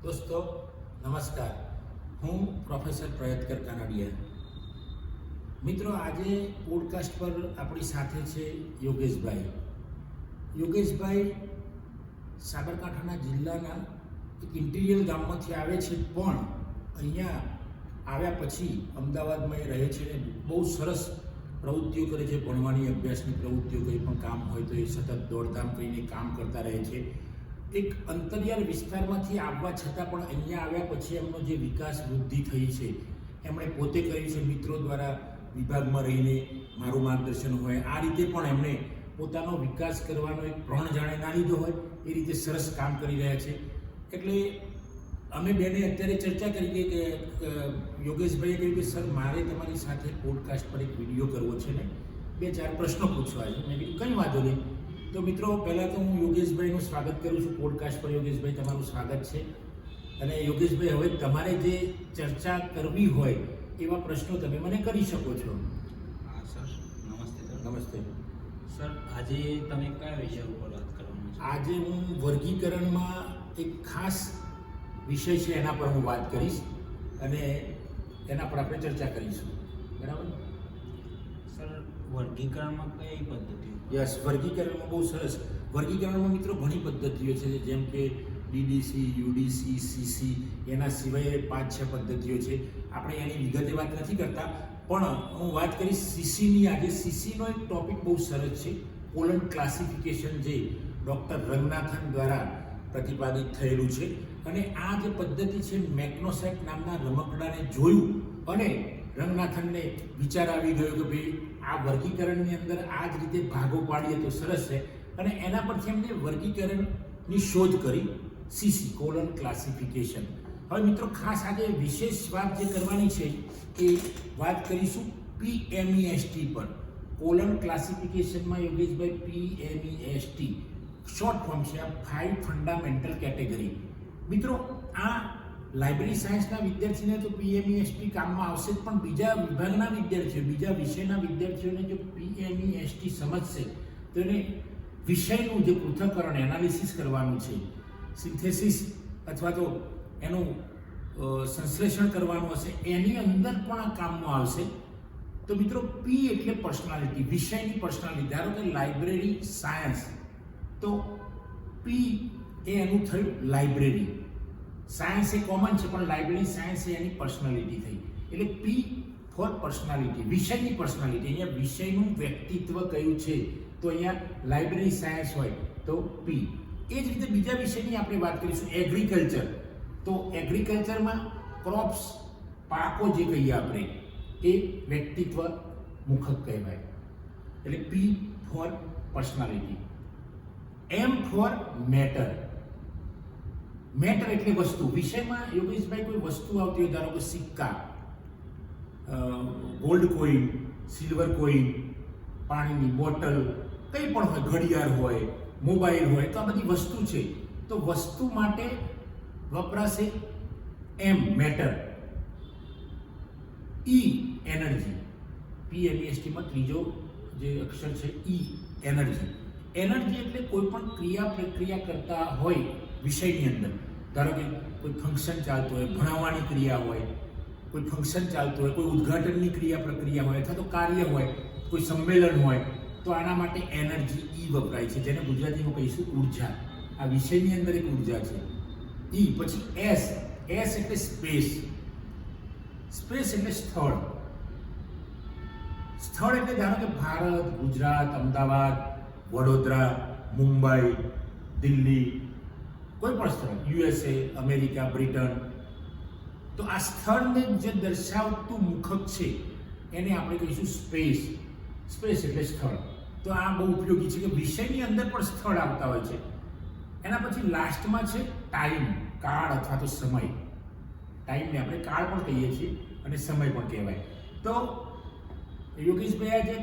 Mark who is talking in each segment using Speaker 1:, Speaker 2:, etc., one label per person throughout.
Speaker 1: દોસ્તો નમસ્કાર, હું પ્રોફેસર પ્રયત્કર કાનાડિયા. મિત્રો, આજે પોડકાસ્ટ પર આપણી સાથે છે યોગેશભાઈ. યોગેશભાઈ સાબરકાંઠાના જિલ્લાના એક ઇન્ટિરિયર ગામમાંથી આવે છે, પણ અહીંયા આવ્યા પછી અમદાવાદમાં એ રહે છે ને બહુ સરસ પ્રવૃત્તિઓ કરે છે. ભણવાની, અભ્યાસની પ્રવૃત્તિઓ, કંઈ પણ કામ હોય તો એ સતત દોડધામ કરીને કામ કરતા રહે છે. એક અંતરિયાળ વિસ્તારમાંથી આવવા છતાં પણ અહીંયા આવ્યા પછી એમનો જે વિકાસ વૃદ્ધિ થઈ છે એમણે પોતે કર્યું છે. મિત્રો દ્વારા વિભાગમાં રહીને મારું માર્ગદર્શન હોય, આ રીતે પણ એમણે પોતાનો વિકાસ કરવાનો એક પ્રણ જાણે ના લીધો હોય એ રીતે સરસ કામ કરી રહ્યા છે. એટલે અમે બેને અત્યારે ચર્ચા કરી કે યોગેશભાઈએ કહ્યું કે સર, મારે તમારી સાથે પોડકાસ્ટ પર એક વિડીયો કરવો છે ને 2-4 પ્રશ્નો પૂછવા છે. મેં કીધું કંઈ વાંધો નહીં. તો મિત્રો, પહેલાં તો હું યોગેશભાઈનું સ્વાગત કરું છું પોડકાસ્ટ પર. યોગેશભાઈ, તમારું સ્વાગત છે. અને યોગેશભાઈ, હવે તમારે જે ચર્ચા કરવી હોય એવા પ્રશ્નો તમે મને કરી શકો છો.
Speaker 2: હા સર, નમસ્તે સર.
Speaker 1: નમસ્તે
Speaker 2: સર, આજે તમે કયા વિષય ઉપર વાત કરવાનું છે?
Speaker 1: આજે હું વર્ગીકરણમાં એક ખાસ વિષય છે એના પર હું વાત કરીશ અને એના પર આપણે ચર્ચા કરીશું. બરાબર?
Speaker 2: સર, વર્ગીકરણમાં કઈ પદ્ધતિઓ?
Speaker 1: યસ, વર્ગીકરણમાં બહુ સરસ. વર્ગીકરણમાં મિત્રો ઘણી પદ્ધતિઓ છે, જેમ કે ડીડીસી, યુડીસી, સીસી, એના સિવાય 5-6 પદ્ધતિઓ છે. આપણે એની વિગતે વાત નથી કરતા, પણ હું વાત કરીશ સીસીની. આજે સીસીનો એક ટોપિક બહુ સરસ છે, કોલન ક્લાસિફિકેશન, જે ડૉક્ટર રંગનાથન દ્વારા પ્રતિપાદિત થયેલું છે. અને આ જે પદ્ધતિ છે, મેગ્નોસેટ નામના રમકડાને જોયું અને રંગનાથનને વિચાર આવી ગયો કે ભાઈ આ વર્ગીકરણની અંદર આ જ રીતે ભાગો પાડીએ તો સરસ છે. અને એના પરથી એમને વર્ગીકરણની શોધ કરી, સીસી, કોલન ક્લાસિફિકેશન. હવે મિત્રો, ખાસ આજે વિશેષ વાત જે કરવાની છે એ વાત કરીશું PMEST પર. કોલન ક્લાસિફિકેશનમાં યોગેશભાઈ PMEST શોર્ટ ફોર્મ છે, આ 5 ફંડામેન્ટલ કેટેગરી. મિત્રો, આ લાઇબ્રેરી સાયન્સના વિદ્યાર્થીને તો PMEST કામમાં આવશે જ, પણ બીજા વિભાગના વિદ્યાર્થીઓ, બીજા વિષયના વિદ્યાર્થીઓને જો PMEST સમજશે તો એને વિષયનું જે પૃથ્થકરણ, એનાલિસિસ કરવાનું છે, સિન્થેસિસ અથવા તો એનું સંશ્લેષણ કરવાનું હશે, એની અંદર પણ આ કામમાં આવશે. તો મિત્રો, P એટલે પર્સનાલિટી, વિષયની પર્સનાલિટી. ધારો કે લાઇબ્રેરી સાયન્સ, તો P એ એનું થયું લાઇબ્રેરી સાયન્સ. એ કોમન છે, પણ લાઇબ્રેરી સાયન્સ એ એની પર્સનાલિટી થઈ. એટલે P ફોર પર્સનાલિટી, વિષયની પર્સનાલિટી. અહીંયા વિષયનું વ્યક્તિત્વ કયું છે, તો અહીંયા લાઇબ્રેરી સાયન્સ હોય તો P. એ જ રીતે બીજા વિષયની આપણે વાત કરીશું, એગ્રીકલ્ચર. તો એગ્રીકલ્ચરમાં ક્રોપ્સ, પાકો જે કહીએ આપણે, એ વ્યક્તિત્વ મુખક કહેવાય. એટલે P for personality. M for matter. Matter એટલે વસ્તુ. વિષયમાં યોગેશભાઈ કોઈ વસ્તુ આવતી હોય, ધારો કે સિક્કા, ગોલ્ડ કોઈન, સિલ્વર કોઈન, પાણીની બોટલ, કંઈ પણ હોય, ઘડિયાળ હોય, મોબાઈલ હોય, તો આ બધી વસ્તુ છે. તો વસ્તુ માટે વપરાશે M, મેટર. E, energy. PMESTમાં ત્રીજો જે અક્ષર છે E, એનર્જી. એનર્જી એટલે કોઈ પણ ક્રિયા પ્રક્રિયા કરતા હોય વિષયની અંદર. ધારો કે કોઈ ફંક્શન ચાલતું હોય, ભણાવવાની ક્રિયા હોય, કોઈ ફંક્શન ચાલતું હોય, કોઈ ઉદ્ઘાટનની ક્રિયા પ્રક્રિયા હોય, અથવા તો કાર્ય હોય, કોઈ સંમેલન હોય, તો આના માટે એનર્જી E વપરાય છે, જેને ગુજરાતીમાં કહીશું ઉર્જા. આ વિષયની અંદર એક ઉર્જા છે E. પછી S. S એટલે સ્પેસ. સ્પેસ એટલે સ્થળ. સ્થળ એટલે ધારો કે ભારત, ગુજરાત, અમદાવાદ, વડોદરા, મુંબઈ, દિલ્હી, કોઈ પણ સ્થળ, USA, અમેરિકા, બ્રિટન. તો આ સ્થળને જે દર્શાવતું મુખક છે એને આપણે કહીશું સ્પેસ. સ્પેસ એટલે સ્થળ. તો આ બહુ ઉપયોગી છે કે વિષયની અંદર પણ સ્થળ આવતા હોય છે. એના પછી લાસ્ટમાં છે ટાઈમ, કાળ અથવા તો સમય. ટાઈમને આપણે કાળ પણ કહીએ છીએ અને સમય પણ કહેવાય. તો યોગેશભાઈ, આ જે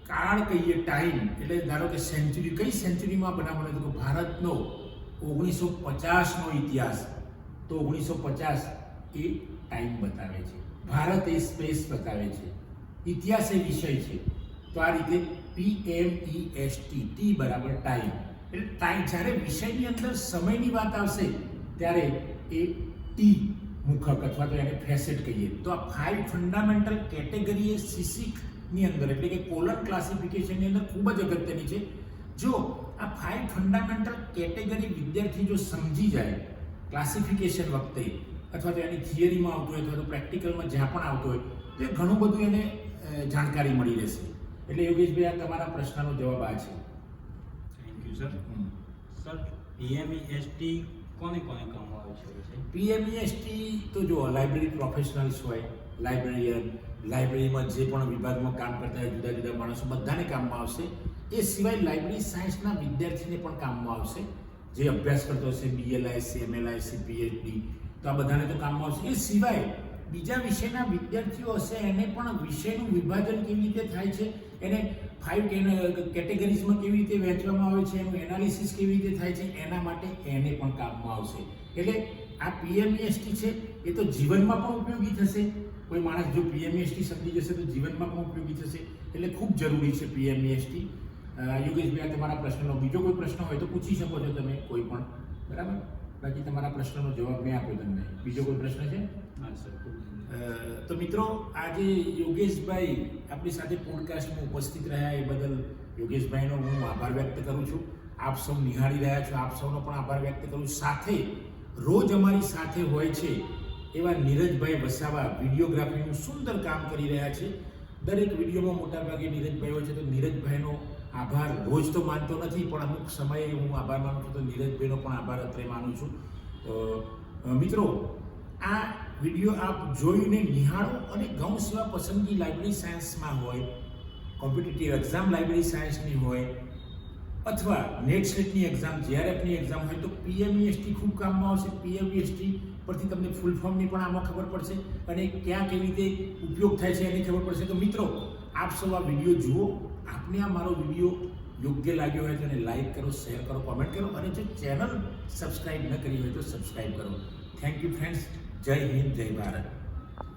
Speaker 1: કાળ કહીએ, ટાઈમ, એટલે ધારો કે સેન્ચુરી, કઈ સેન્ચુરીમાં બનાવવાનો હતો? ભારતનો 1950નો ઇતિહાસ. તો 1950 એ ટાઈમ બતાવે છે, ભારત એ સ્પેસ બતાવે છે, ઇતિહાસ એ વિષય છે. તો આ રીતે PMEST, T બરાબર ટાઈમ. એટલે ટાઈમ, જ્યારે વિષયની અંદર સમયની વાત આવશે ત્યારે એ ટી મુખક અથવા તો એને ફેસેટ કહીએ. તો આ 5 ફંડામેન્ટલ કેટેગરી એ સિસિકની અંદર એટલે કે કોલન ક્લાસિફિકેશનની અંદર ખૂબ જ અગત્યની છે. જો આ 5 ફંડામેન્ટલ કેટેગરી વિદ્યાર્થી જો સમજી જાય ક્લાસિફિકેશન વખતે અથવા તો એની થિયરીમાં આવતું હોય અથવા તો પ્રેક્ટિકલમાં જ્યાં પણ આવતું હોય તો એ ઘણું બધું એને જાણકારી મળી રહેશે. એટલે યોગેશભાઈ આ તમારા પ્રશ્નનો જવાબ આ છે.
Speaker 2: Thank you sir. સર પીએમઈએસટી કોને કોને કામમાં આવી શકે છે?
Speaker 1: પીએમઈએસટી તો જો લાઇબ્રેરી પ્રોફેશનલ્સ હોય, લાઇબ્રેરિયન, લાઇબ્રેરીમાં જે પણ વિભાગમાં કામ કરતા હોય જુદા જુદા માણસો બધાને કામમાં આવશે. એ સિવાય લાઇબ્રેરી સાયન્સના વિદ્યાર્થીને પણ કામમાં આવશે જે અભ્યાસ કરતો હશે BLIC, MLIC, PhD, તો આ બધાને તો કામમાં આવશે. એ સિવાય બીજા વિષયના વિદ્યાર્થીઓ હશે એને પણ વિષયનું વિભાજન કેવી રીતે થાય છે, એને 5 કેટેગરીઝમાં કેવી રીતે વહેંચવામાં આવે છે, એનું એનાલિસિસ કેવી રીતે થાય છે, એના માટે એને પણ કામમાં આવશે. એટલે આ પીએમઈએસટી છે એ તો જીવનમાં પણ ઉપયોગી થશે. કોઈ માણસ જો પીએમઈએસટી સમજી જશે તો જીવનમાં પણ ઉપયોગી થશે. એટલે ખૂબ જરૂરી છે પીએમઈએસટી. યોગેશભાઈ તમારા પ્રશ્નનો બીજો કોઈ પ્રશ્ન હોય તો પૂછી શકો છો તમે કોઈ પણ, બરાબર? બાકી તમારા પ્રશ્નનો જવાબ મેં આપ્યો તમને. બીજો કોઈ પ્રશ્ન છે?
Speaker 2: હા સર.
Speaker 1: તો મિત્રો આજે યોગેશભાઈ આપણી સાથે પોડકાસ્ટમાં ઉપસ્થિત રહ્યા એ બદલ યોગેશભાઈનો હું આભાર વ્યક્ત કરું છું. આપ સૌ નિહાળી રહ્યા છો, આપ સૌનો પણ આભાર વ્યક્ત કરું. સાથે રોજ અમારી સાથે હોય છે એવા નીરજભાઈ વસાવા વિડીયોગ્રાફીનું સુંદર કામ કરી રહ્યા છે. દરેક વિડીયોમાં મોટાભાગે નીરજભાઈ હોય છે, તો નીરજભાઈનો આભાર રોજ તો માનતો નથી પણ અમુક સમયે હું આભાર માનું છું, તો નીરજભાઈનો પણ આભાર અત્રે માનું છું. મિત્રો આ વિડીયો આપ જોઈને નિહાળો અને ગૌણ સેવા પસંદગી લાઇબ્રેરી સાયન્સમાં હોય, કોમ્પિટિટિવ એક્ઝામ લાઇબ્રેરી સાયન્સની હોય અથવા નેટ સ્લેટની એક્ઝામ, JRFની એક્ઝામ હોય તો પીએમઈએસટી ખૂબ કામમાં આવશે. પીએમઈએસટી પરથી તમને ફૂલ ફોર્મની પણ આમાં ખબર પડશે અને ક્યાં કેવી રીતે ઉપયોગ થાય છે એની ખબર પડશે. તો મિત્રો આપ સૌ આ વિડીયો જુઓ. આપને આ મારો વિડીયો યોગ્ય લાગ્યો હોય તો એને લાઈક કરો, શેર કરો, કોમેન્ટ કરો અને જો ચેનલ સબસ્ક્રાઈબ ન કરી હોય તો સબસ્ક્રાઈબ કરો. Thank you friends. જય હિન્દ, જય ભારત.